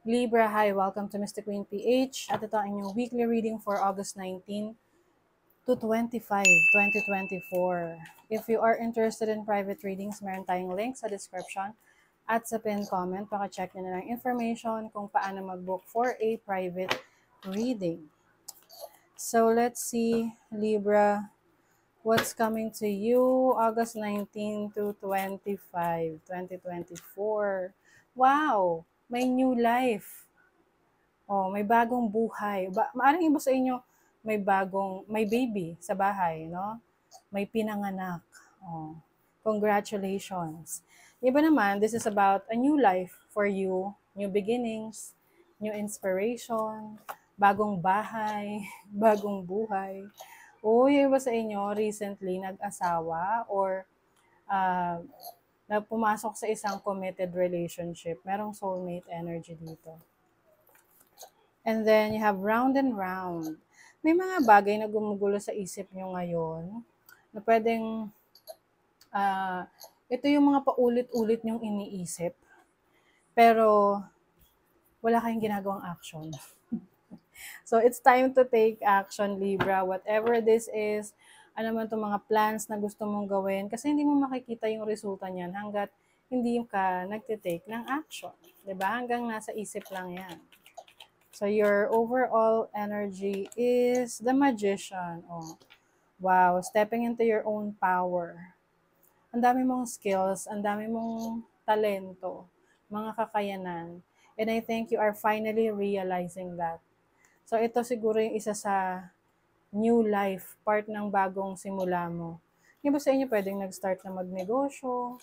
Libra, hi, welcome to Mystic Queen PH. At ito ang inyong weekly reading for August 19 to 25, 2024. If you are interested in private readings, meron tayong link sa description at sa pinned comment. Paka-check nyo na lang information kung paano mag-book for a private reading. So let's see, Libra, what's coming to you August 19 to 25, 2024. Wow! May new life. Oh, may bagong buhay. Maaring iba sa inyo, may baby sa bahay, no? May pinanganak. Oh, congratulations. Iba naman, this is about a new life for you, new beginnings, new inspiration, bagong bahay, bagong buhay. O yung iba sa inyo, recently nag-asawa or uh, na pumasok sa isang committed relationship. Merong soulmate energy dito. And then, you have round and round. May mga bagay na gumugulo sa isip nyo ngayon na pwedeng, ito yung mga paulit-ulit nyong iniisip, pero wala kayong ginagawang action. So, it's time to take action, Libra. Whatever this is, ano man itong mga plans na gusto mong gawin, kasi hindi mo makikita yung resulta niyan hanggat hindi ka nagtitake ng action. Diba? Hanggang nasa isip lang yan. So, your overall energy is the Magician. Oh, wow, stepping into your own power. Ang dami mong skills, ang dami mong talento, mga kakayanan. And I think you are finally realizing that. So, ito siguro yung isa sa new life, part ng bagong simula mo. Yung ba sa inyo pwedeng nag-start na magnegosyo,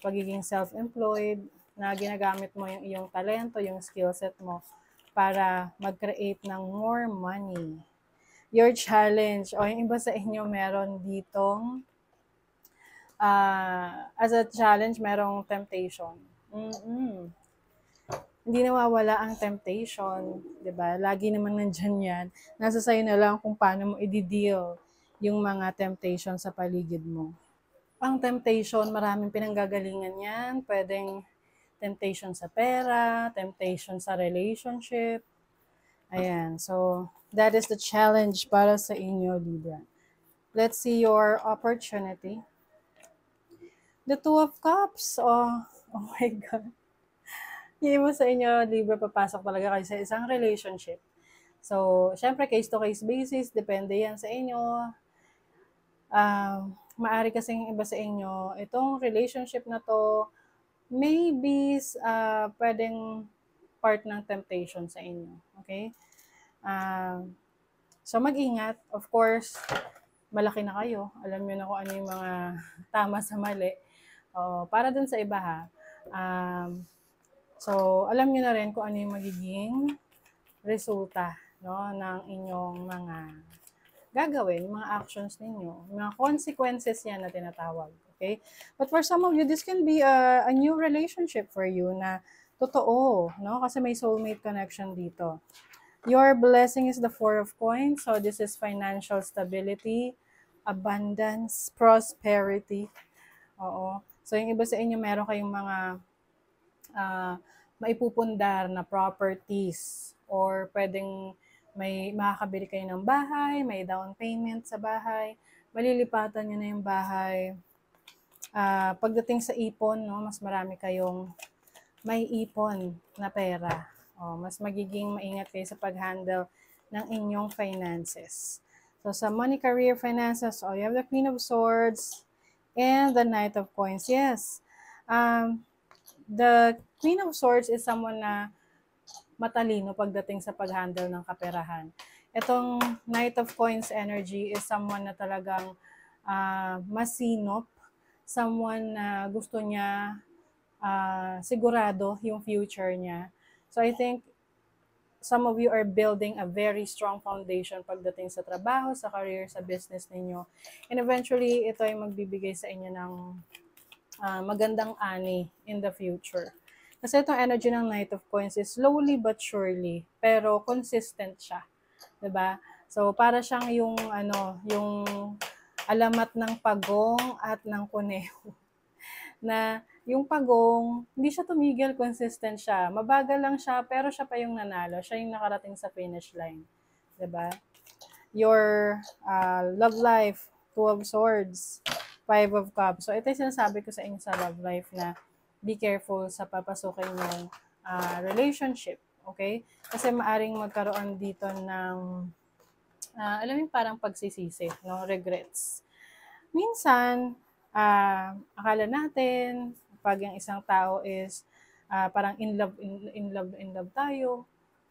pagiging self-employed, na ginagamit mo yung iyong talento, yung skill set mo para mag-create ng more money. Your challenge, o yung iba sa inyo meron ditong, as a challenge, merong temptation. Hindi nawawala ang temptation, di ba? Lagi naman nandyan yan. Nasa sayo na lang kung paano mo i-deal yung mga temptation sa paligid mo. Ang temptation, maraming pinanggagalingan yan. Pwedeng temptation sa pera, temptation sa relationship. Ayan, so that is the challenge para sa inyo, Libra. Let's see your opportunity. The Two of Cups. Oh my God. Yung mo sa inyo, Libra, papasok talaga kayo sa isang relationship. So, syempre, case-to-case basis, depende yan sa inyo. Maari kasing iba sa inyo, itong relationship na to, maybe pwedeng part ng temptation sa inyo. Okay? So mag-ingat. Of course, malaki na kayo. Alam niyo na kung ano yung mga tama sa mali. Para dun sa iba ha. So alam niyo na rin kung ano yung magiging resulta, no, ng inyong mga gagawin, mga actions ninyo, mga consequences yan na tinatawag. Okay? But for some of you, this can be a new relationship for you na totoo, no? Kasi may soulmate connection dito. Your blessing is the Four of Coins. So this is financial stability, abundance, prosperity. Oo. So yung iba sa inyo, meron kayong mga maipupundar na properties or pwedeng may makakabili kayo ng bahay, may down payment sa bahay, malilipatan nyo na yung bahay. Pagdating sa ipon, no, mas marami kayong may ipon na pera. Mas magiging maingat kayo sa pag-handle ng inyong finances. So sa money, career, finances, you have the Queen of Swords and the Knight of Coins. Yes. The Queen of Swords is someone na matalino pagdating sa pag-handle ng kaperahan. Itong Knight of Coins energy is someone na talagang masinop, someone na gusto niya sigurado yung future niya. So I think some of you are building a very strong foundation pagdating sa trabaho, sa career, sa business ninyo. And eventually, ito ay magbibigay sa inyo ng magandang ani in the future. Kasi itong energy ng Knight of Coins is slowly but surely, pero consistent siya. 'Di ba? So, para siyang yung alamat ng pagong at ng kuneho na Yung pagong, hindi siya tumigil, consistent siya. Mabagal lang siya, pero siya pa yung nanalo. Siya yung nakarating sa finish line. 'Di ba? Your love life, Two of Swords, Five of Cups. So, ito yung sinasabi ko sa inyo sa love life na be careful sa papasukin yung relationship. Okay? Kasi maaring magkaroon dito ng, alam mo yung parang pagsisisi, no? Regrets. Minsan, akala natin, pag yung isang tao is parang in love tayo,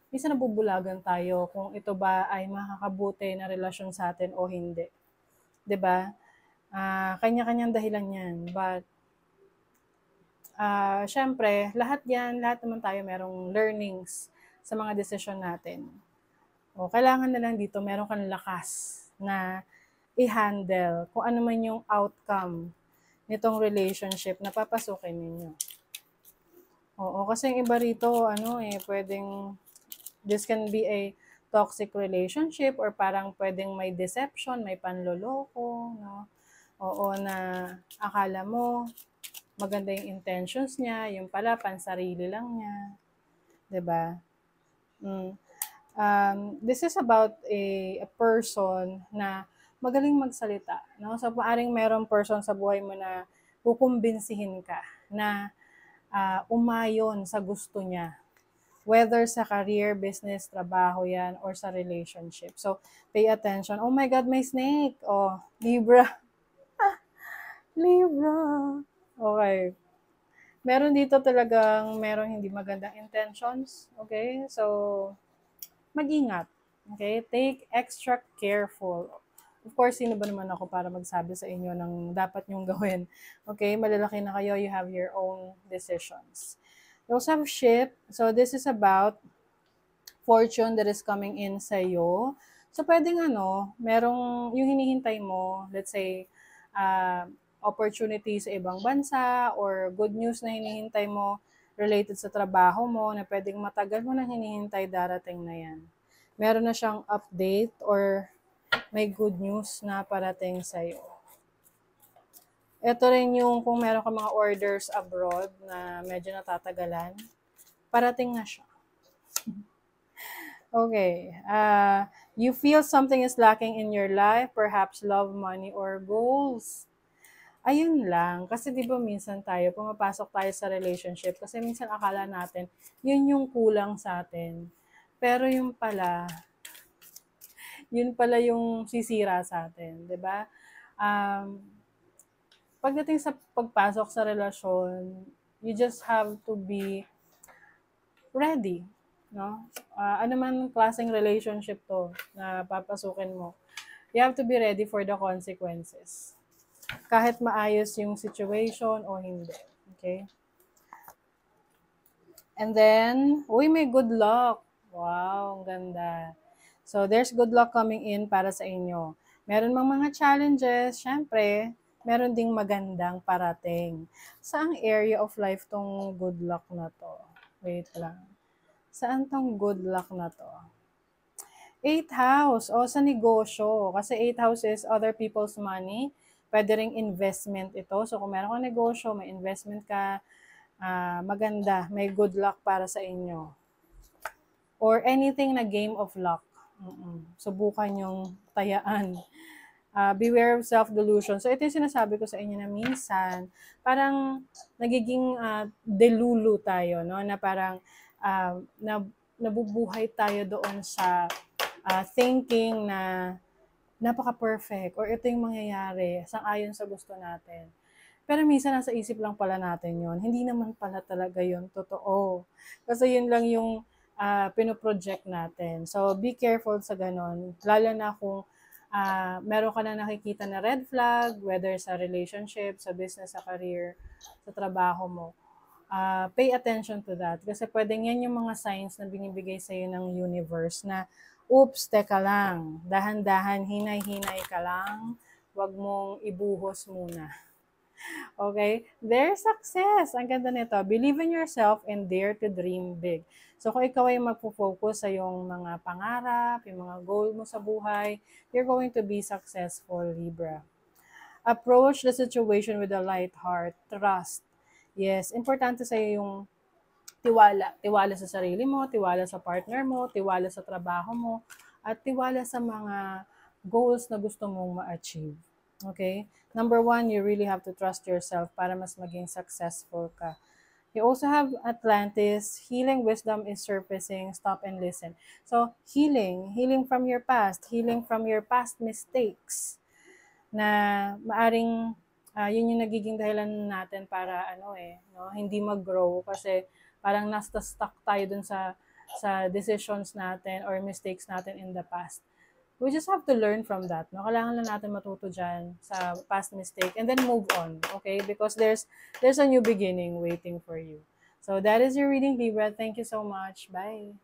minsan nabubulagan tayo kung ito ba ay makakabuti na relasyon sa atin o hindi. 'Di ba? Kanya-kanyang dahilan yan. But, syempre, lahat naman tayo merong learnings sa mga desisyon natin. O, kailangan na lang dito, meron kang lakas na i-handle kung ano man yung outcome nitong relationship na papasukin ninyo. Oo, kasi yung iba rito, pwedeng, this can be a toxic relationship or parang pwedeng may deception, may panloloko, no? Oo, na akala mo maganda yung intentions niya, yung pala pansarili lang niya, 'di ba? Mm. This is about a person na magaling magsalita, no? So maaring merong person sa buhay mo na kukumbinsihin ka na umayon sa gusto niya. Whether sa career, business, trabaho yan, or sa relationship. So, pay attention. Oh my God, may snake! Oh, Libra. Libra. Okay. Meron dito talagang merong hindi magandang intentions. Okay? So, mag-ingat. Okay? Take extra careful. Of course, sino ba naman ako para magsabi sa inyo ng dapat nyong gawin? Okay? Malalaki na kayo, you have your own decisions. You also have ship. So, this is about fortune that is coming in sa'yo. So, pwedeng merong yung hinihintay mo, let's say, opportunity sa ibang bansa or good news na hinihintay mo related sa trabaho mo na pwedeng matagal mo na hinihintay, darating na yan. Meron na siyang update or may good news na parating sa'yo. Ito rin yung kung meron ka mga orders abroad na medyo natatagalan, parating na siya. Okay. You feel something is lacking in your life, perhaps love, money, or goals. Ayun lang. Kasi di ba minsan tayo, pumapasok tayo sa relationship kasi minsan akala natin, yun yung kulang sa atin. Pero yun pala yung sisira sa atin. Di ba? Pagdating sa pagpasok sa relasyon, you just have to be ready, no? Ano man klaseng relationship to na papasukin mo, you have to be ready for the consequences. Kahit maayos yung situation o hindi. Okay? And then, may good luck. Wow, ang ganda. So, there's good luck coming in para sa inyo. Meron mang mga challenges, syempre, meron ding magandang parating. Saang area of life tong good luck na to? Wait lang. Saan tong good luck na to? 8th house, sa negosyo. Kasi 8th house is other people's money. Pwede ring investment ito. So, kung meron kang negosyo, may investment ka, maganda, may good luck para sa inyo. Or anything na game of luck. Subukan yung tayaan. Beware of self-delusion. So, ito yung sinasabi ko sa inyo na minsan, parang nagiging delulu tayo, no? Na parang nabubuhay tayo doon sa thinking na napaka-perfect or ito yung mangyayari sang-ayon sa gusto natin. Pero minsan nasa isip lang pala natin yon. Hindi naman pala talaga yon totoo. Kasi yun lang yung pinoproject natin. So, be careful sa ganon. Lalo na kung meron ka na nakikita na red flag, whether sa relationship, sa business, sa career, sa trabaho mo. Pay attention to that. Kasi pwedeng yan yung mga signs na binibigay sa'yo ng universe na, oops, teka lang, dahan-dahan, hinay-hinay ka lang, wag mong ibuhos muna. Okay? There's success. Ang ganda nito. Believe in yourself and dare to dream big. So, kung ikaw ay magpo-focus sa yung mga pangarap, yung mga goal mo sa buhay, you're going to be successful, Libra. Approach the situation with a light heart. Trust. Yes, importante sa'yo yung tiwala. Tiwala sa sarili mo, tiwala sa partner mo, tiwala sa trabaho mo, at tiwala sa mga goals na gusto mong ma-achieve. Okay? Number one, you really have to trust yourself para mas maging successful ka. You also have Atlantis. Healing wisdom is surfacing. Stop and listen. So, healing from your past, healing from your past mistakes na maaring yun yung nagiging dahilan natin para no, hindi mag-grow kasi parang nasta stuck tayo dun sa decisions natin or mistakes natin in the past. We just have to learn from that. No? Kailangan lang natin matuto dyan sa past mistake and then move on, okay? Because there's a new beginning waiting for you. So that is your reading, Libra. Thank you so much. Bye.